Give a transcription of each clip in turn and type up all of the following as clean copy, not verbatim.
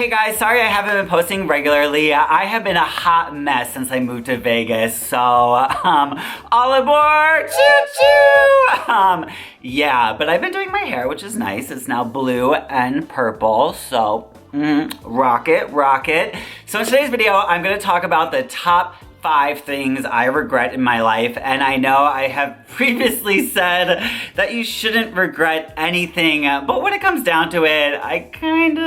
Hey guys, sorry I haven't been posting regularly. I have been a hot mess since I moved to Vegas, so all aboard! Choo-choo! Yeah, but I've been doing my hair, which is nice. It's now blue and purple, so rock it, rock it. So in today's video, I'm gonna talk about the top 5 things I regret in my life, and I know I have previously said that you shouldn't regret anything, but when it comes down to it, I kinda,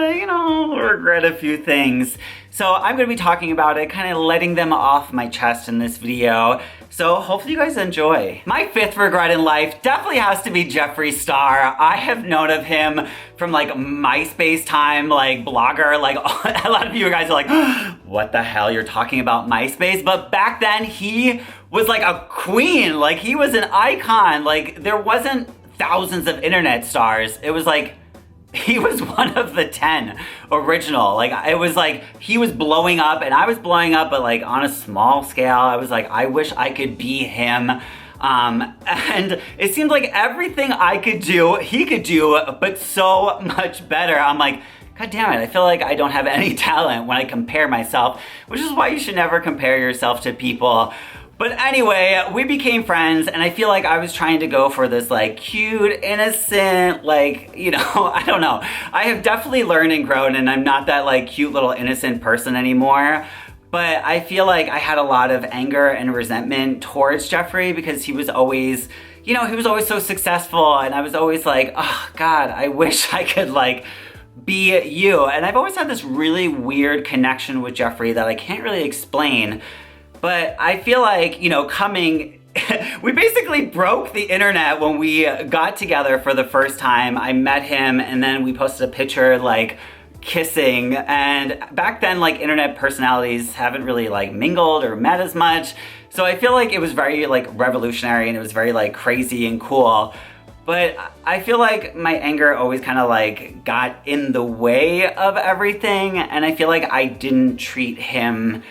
regret a few things. So I'm gonna be talking about it, kind of letting them off my chest in this video. So hopefully you guys enjoy. My 5th regret in life definitely has to be Jeffree Star. I have known of him from like MySpace time, like blogger, like a lot of you guys are like, what the hell, you're talking about MySpace? But back then he was like a queen, like he was an icon. Like there wasn't thousands of internet stars. It was like, he was one of the 10 original. Like it was like he was blowing up and I was blowing up, but like on a small scale. I was like, I wish I could be him. And it seemed like everything I could do, he could do, but so much better. I'm like, God damn it, I feel like I don't have any talent when I compare myself, which is why you should never compare yourself to people. But anyway, we became friends, and I feel like I was trying to go for this like cute, innocent, like, I don't know. I have definitely learned and grown, and I'm not that like cute little innocent person anymore. But I feel like I had a lot of anger and resentment towards Jeffree because he was always, he was always so successful, and I was always like, oh God, I wish I could like be you. And I've always had this really weird connection with Jeffree that I can't really explain. But I feel like, we basically broke the internet when we got together for the first time. I met him and then we posted a picture like kissing, and back then like internet personalities haven't really like mingled or met as much. So I feel like it was very like revolutionary and it was very like crazy and cool. But I feel like my anger always kind of like got in the way of everything, and I feel like I didn't treat him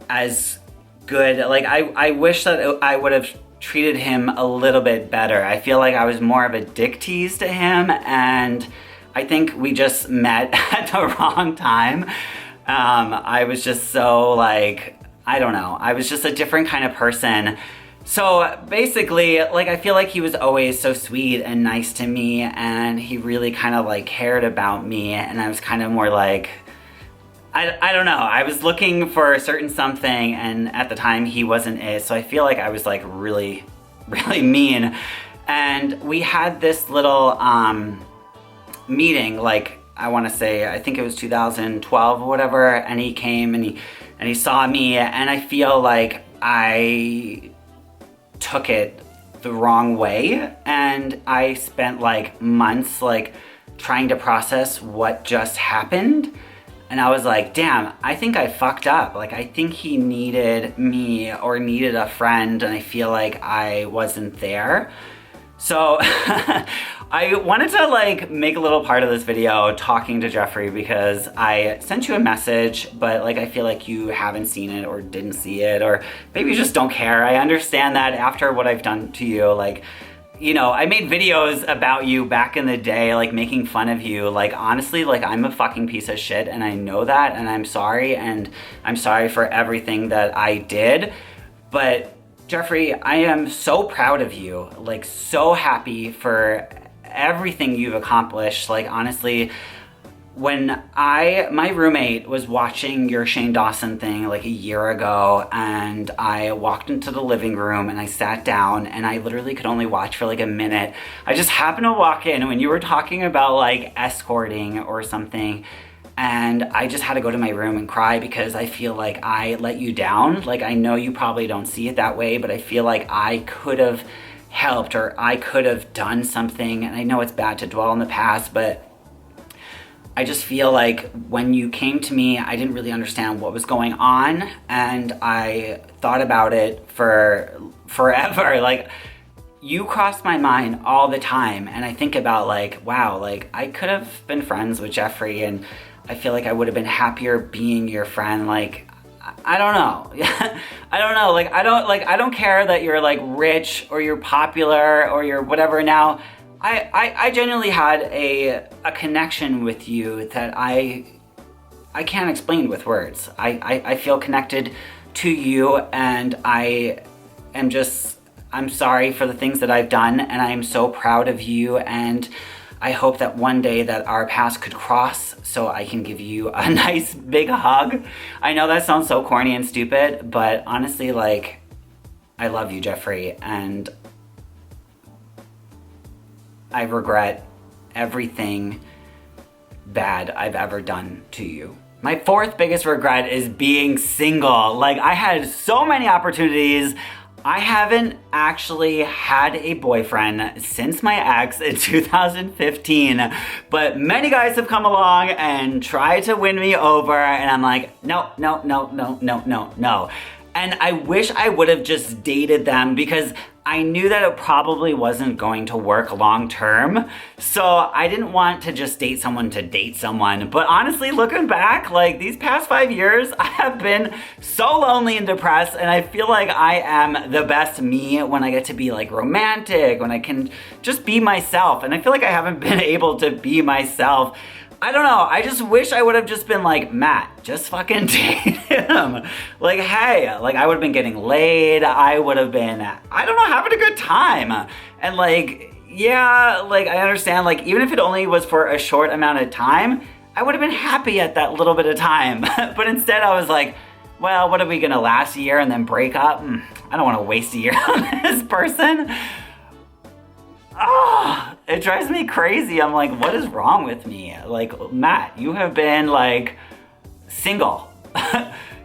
as good. Like I wish that I would have treated him a little bit better. I feel like I was more of a dick tease to him, and I think we just met at the wrong time. I was just so like, I don't know, I was just a different kind of person. So basically, like, I feel like he was always so sweet and nice to me, and he really kind of like cared about me, and I was kind of more like, I don't know, I was looking for a certain something, and at the time he wasn't it, so I feel like I was like really, really mean. And we had this little meeting, like, I want to say, I think it was 2012 or whatever, and he came and he saw me, and I feel like I took it the wrong way, and I spent like months like trying to process what just happened. And I was like, damn, I think I fucked up. Like, I think he needed me or needed a friend, and I feel like I wasn't there. So I wanted to like make a little part of this video talking to Jeffree because I sent you a message, but like I feel like you haven't seen it or didn't see it, or maybe you just don't care. I understand that after what I've done to you, like, I made videos about you back in the day, like making fun of you. Like, honestly, like I'm a fucking piece of shit, and I know that, and I'm sorry for everything that I did. But Jeffree, I am so proud of you, like so happy for everything you've accomplished. Like, honestly, when my roommate was watching your Shane Dawson thing like a year ago, and I walked into the living room and I sat down and I literally could only watch for like a minute. I just happened to walk in when you were talking about like escorting or something, and I just had to go to my room and cry because I feel like I let you down. Like, I know you probably don't see it that way, but I feel like I could have helped, or I could have done something. And I know it's bad to dwell on the past, but I just feel like when you came to me, I didn't really understand what was going on, and I thought about it for forever. Like, you crossed my mind all the time, and I think about like, wow, like I could have been friends with Jeffree, and I feel like I would have been happier being your friend. Like, I don't know. I don't know. Like, I don't care that you're like rich or you're popular or you're whatever now. I genuinely had a connection with you that I I can't explain with words. I feel connected to you, and I'm sorry for the things that I've done, and I am so proud of you, and I hope that one day that our paths could cross so I can give you a nice big hug. I know that sounds so corny and stupid, but honestly, like, I love you, Jeffree, and I regret everything bad I've ever done to you. My fourth biggest regret is being single. Like, I had so many opportunities. I haven't actually had a boyfriend since my ex in 2015, but many guys have come along and tried to win me over, and I'm like, no. And I wish I would have just dated them, because I knew that it probably wasn't going to work long term. So I didn't want to just date someone to date someone. But honestly, looking back, like, these past 5 years, I have been so lonely and depressed, and I feel like I am the best me when I get to be like romantic, when I can just be myself. And I feel like I haven't been able to be myself. I don't know, I just wish I would have just been like, Matt, just fucking date him. Like, hey, like, I would have been getting laid, I would have been, I don't know, having a good time. And like, yeah, like, I understand, like, even if it only was for a short amount of time, I would have been happy at that little bit of time. But instead I was like, well, what are we gonna last a year and then break up? I don't wanna waste a year on this person. Oh, it drives me crazy. I'm like, what is wrong with me? Like, Matt, you have been like single.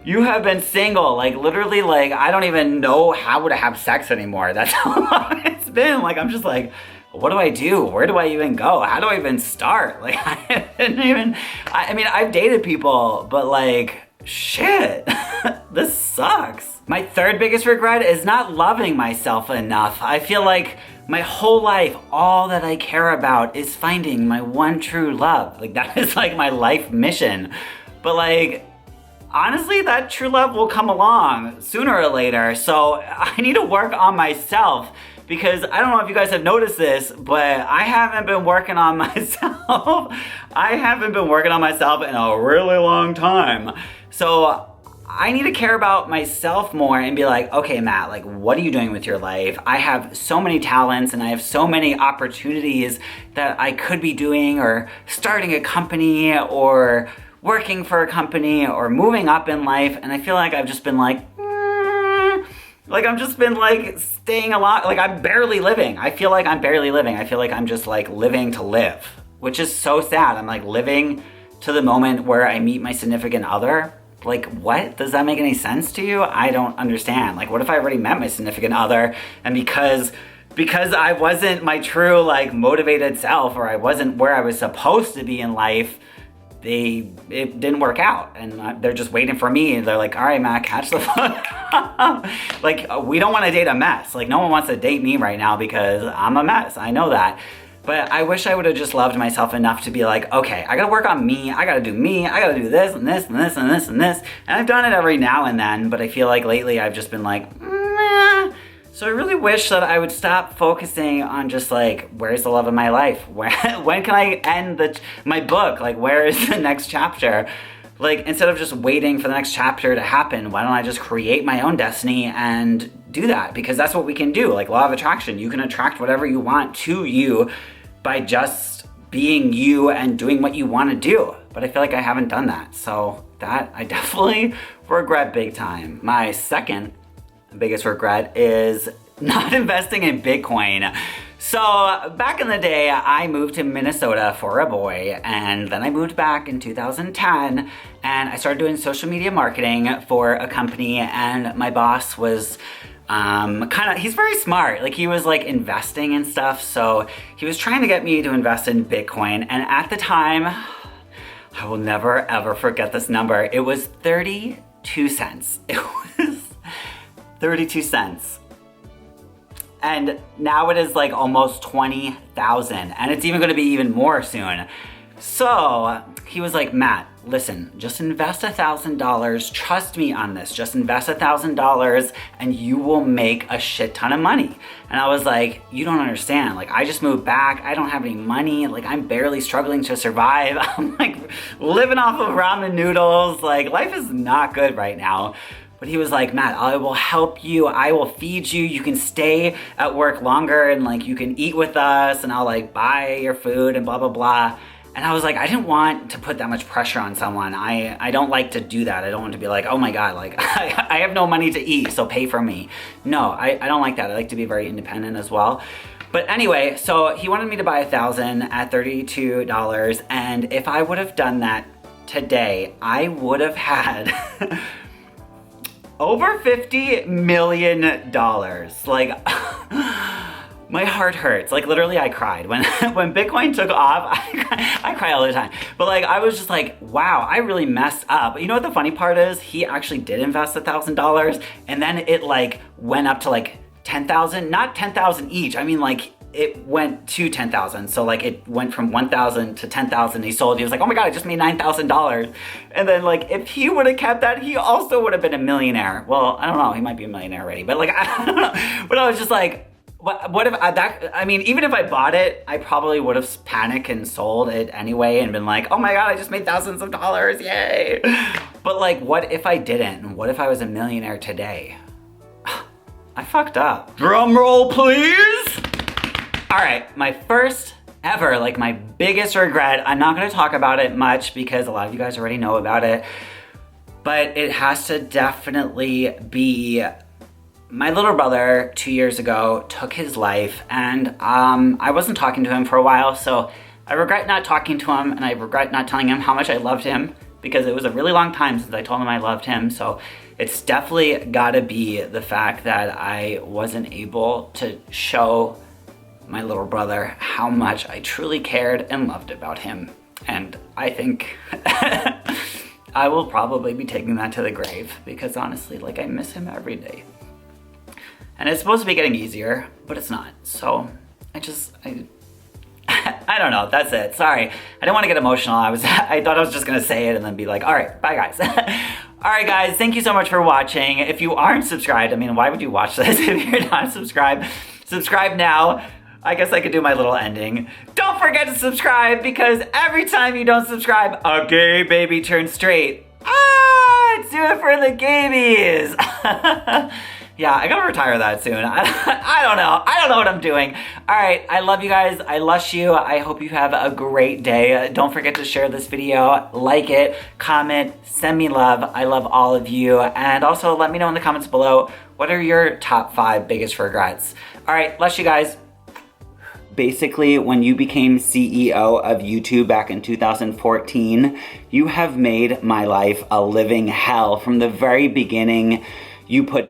You have been single, like, literally, like, I don't even know how to have sex anymore. That's how long it's been. Like, I'm just like, what do I do? Where do I even go? How do I even start? Like, I mean, I've dated people, but like, shit, this sucks. My third biggest regret is not loving myself enough. I feel like my whole life, all that I care about is finding my one true love. Like, that is like my life mission. But like, honestly, that true love will come along sooner or later. So I need to work on myself, because I don't know if you guys have noticed this, but I haven't been working on myself. I haven't been working on myself in a really long time. So I need to care about myself more and be like, okay, Matt, like, what are you doing with your life? I have so many talents and I have so many opportunities that I could be doing, or starting a company, or working for a company, or moving up in life. And I feel like I've just been like, I've just been like staying alive. Like, I'm barely living. I feel like I'm barely living. I feel like I'm just like living to live, which is so sad. I'm like living to the moment where I meet my significant other. Like, what? Does that make any sense to you? I don't understand. Like, what if I already met my significant other, and because I wasn't my true, like, motivated self, or I wasn't where I was supposed to be in life, it didn't work out, and they're just waiting for me. They're like, all right, Matt, catch the fuck up. Like, we don't want to date a mess. Like, no one wants to date me right now because I'm a mess. I know that. But I wish I would have just loved myself enough to be like, okay, I gotta work on me, I gotta do me, I gotta do this and this and this and this and this. And I've done it every now and then, but I feel like lately I've just been like, meh. So I really wish that I would stop focusing on just like, where's the love of my life? When can I end my book? Like, where is the next chapter? Like, instead of just waiting for the next chapter to happen, why don't I just create my own destiny and do that? Because that's what we can do. Like, law of attraction, you can attract whatever you want to you by just being you and doing what you want to do. But I feel like I haven't done that. So that I definitely regret big time. My second biggest regret is not investing in Bitcoin. So back in the day, I moved to Minnesota for a boy, and then I moved back in 2010, and I started doing social media marketing for a company, and my boss was he's very smart. Like, he was like investing and stuff, so he was trying to get me to invest in Bitcoin, and at the time, I will never ever forget this number. It was 32 cents. It was 32 cents. And now it is like almost 20,000, and it's even gonna be even more soon. So he was like, Matt, listen, just invest $1,000. Trust me on this. Just invest $1,000 and you will make a shit ton of money. And I was like, you don't understand. Like, I just moved back. I don't have any money. Like, I'm barely struggling to survive. I'm like living off of ramen noodles. Like, life is not good right now. But he was like, Matt, I will help you. I will feed you. You can stay at work longer and like you can eat with us and I'll like buy your food and blah, blah, blah. And I was like, I didn't want to put that much pressure on someone. I don't like to do that. I don't want to be like, oh my God, like I have no money to eat, so pay for me. No, I don't like that. I like to be very independent as well. But anyway, so he wanted me to buy 1,000 at $32. And if I would have done that today, I would have had over $50 million. Like, my heart hurts. Like, literally, I cried. When Bitcoin took off, I cry all the time. But like, I was just like, wow, I really messed up. You know what the funny part is? He actually did invest $1,000 and then it like went up to like 10,000, not 10,000 each. I mean, like, it went to 10,000. So like it went from 1,000 to 10,000. He sold. He was like, oh my God, I just made $9,000. And then like, if he would have kept that, he also would have been a millionaire. Well, I don't know. He might be a millionaire already, but like, I don't know. But I was just like, what if I mean, even if I bought it, I probably would have panicked and sold it anyway and been like, oh my God, I just made thousands of dollars, yay. But like, what if I didn't? And what if I was a millionaire today? I fucked up. Drum roll, please. All right, my first ever, like my biggest regret, I'm not gonna talk about it much because a lot of you guys already know about it, but it has to definitely be my little brother 2 years ago took his life and I wasn't talking to him for a while, so I regret not talking to him and I regret not telling him how much I loved him because it was a really long time since I told him I loved him. So it's definitely gotta be the fact that I wasn't able to show my little brother how much I truly cared and loved about him. And I think I will probably be taking that to the grave because honestly, like, I miss him every day. And it's supposed to be getting easier, but it's not. So I don't know, that's it. Sorry, I didn't want to get emotional. I thought I was just gonna say it and then be like, all right, bye guys. All right guys, thank you so much for watching. If you aren't subscribed, I mean, why would you watch this if you're not subscribed? Subscribe now. I guess I could do my little ending. Don't forget to subscribe because every time you don't subscribe, a gay baby turns straight. Let's do it for the gabies. Yeah, I gotta retire that soon. I don't know. I don't know what I'm doing. All right, I love you guys. I lush you. I hope you have a great day. Don't forget to share this video, like it, comment, send me love. I love all of you. And also let me know in the comments below, what are your top 5 biggest regrets? All right, lush you guys. Basically, when you became CEO of YouTube back in 2014, you have made my life a living hell. From the very beginning, you put